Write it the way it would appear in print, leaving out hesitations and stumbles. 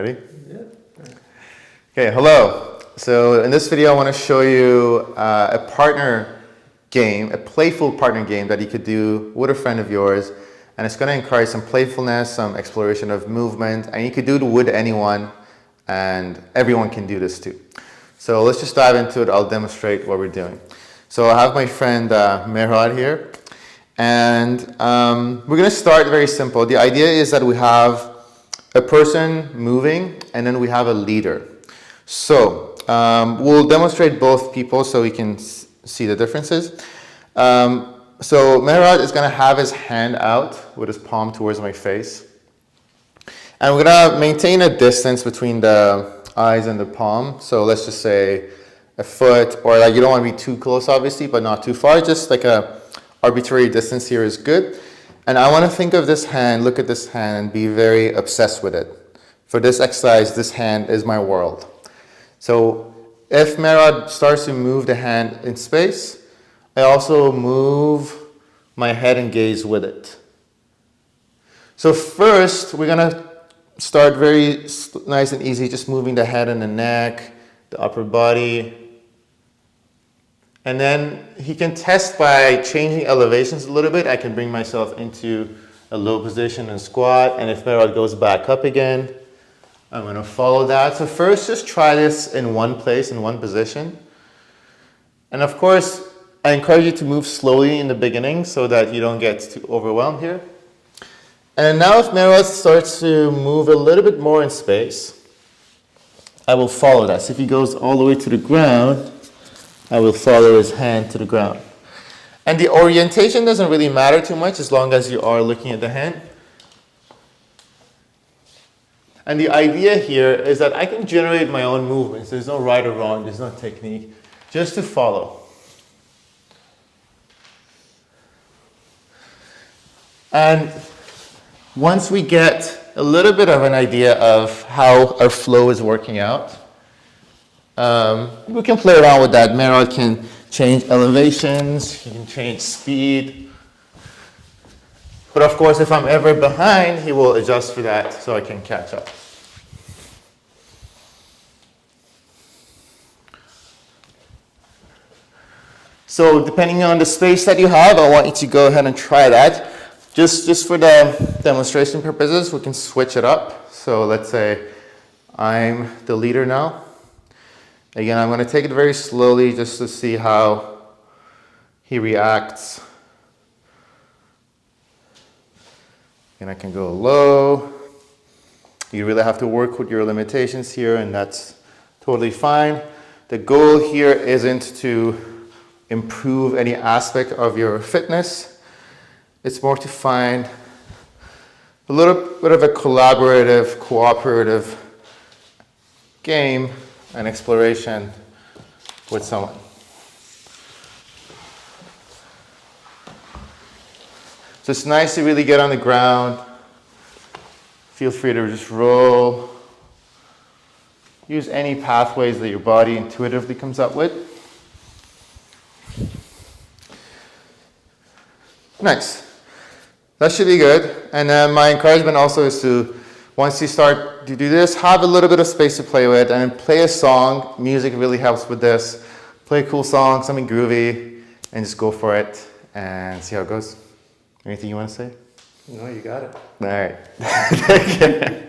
Ready? Yeah. Okay, hello. So in this video, I want to show you a partner game, a playful partner game that you could do with a friend of yours. And it's going to encourage some playfulness, some exploration of movement. And you could do it with anyone, and everyone can do this too. So let's just dive into it. I'll demonstrate what we're doing. So I have my friend Mehrad here. And we're going to start very simple. The idea is that we have a person moving, and then we have a leader. So we'll demonstrate both people so we can see the differences. So Mehrad is going to have his hand out with his palm towards my face. And we're going to maintain a distance between the eyes and the palm. So let's just say a foot, or like you don't want to be too close, obviously, but not too far. Just like a arbitrary distance here is good. And I want to think of this hand, look at this hand, and be very obsessed with it. For this exercise, this hand is my world. So if Mehrad starts to move the hand in space, I also move my head and gaze with it. So first, we're going to start very nice and easy, just moving the head and the neck, the upper body. And then he can test by changing elevations a little bit. I can bring myself into a low position and squat. And if Mehrad goes back up again, I'm going to follow that. So first, just try this in one place, in one position. And of course, I encourage you to move slowly in the beginning so that you don't get too overwhelmed here. And now if Mehrad starts to move a little bit more in space, I will follow that. So if he goes all the way to the ground, I will follow his hand to the ground. And the orientation doesn't really matter too much as long as you are looking at the hand. And the idea here is that I can generate my own movements. There's no right or wrong, there's no technique, just to follow. And once we get a little bit of an idea of how our flow is working out, we can play around with that. Mehrad can change elevations, he can change speed. But of course, if I'm ever behind, he will adjust for that so I can catch up. So depending on the space that you have, I want you to go ahead and try that. Just for the demonstration purposes, we can switch it up. So let's say I'm the leader now. Again, I'm going to take it very slowly just to see how he reacts. And I can go low. You really have to work with your limitations here, and that's totally fine. The goal here isn't to improve any aspect of your fitness. It's more to find a little bit of a collaborative, cooperative game and exploration with someone. So it's nice to really get on the ground. Feel free to just roll. Use any pathways that your body intuitively comes up with. Nice. That should be good. And then my encouragement also is to, once you start to do this, have a little bit of space to play with and play a song. Music really helps with this. Play a cool song, something groovy, and just go for it and see how it goes. Anything you want to say? No, you got it. All right.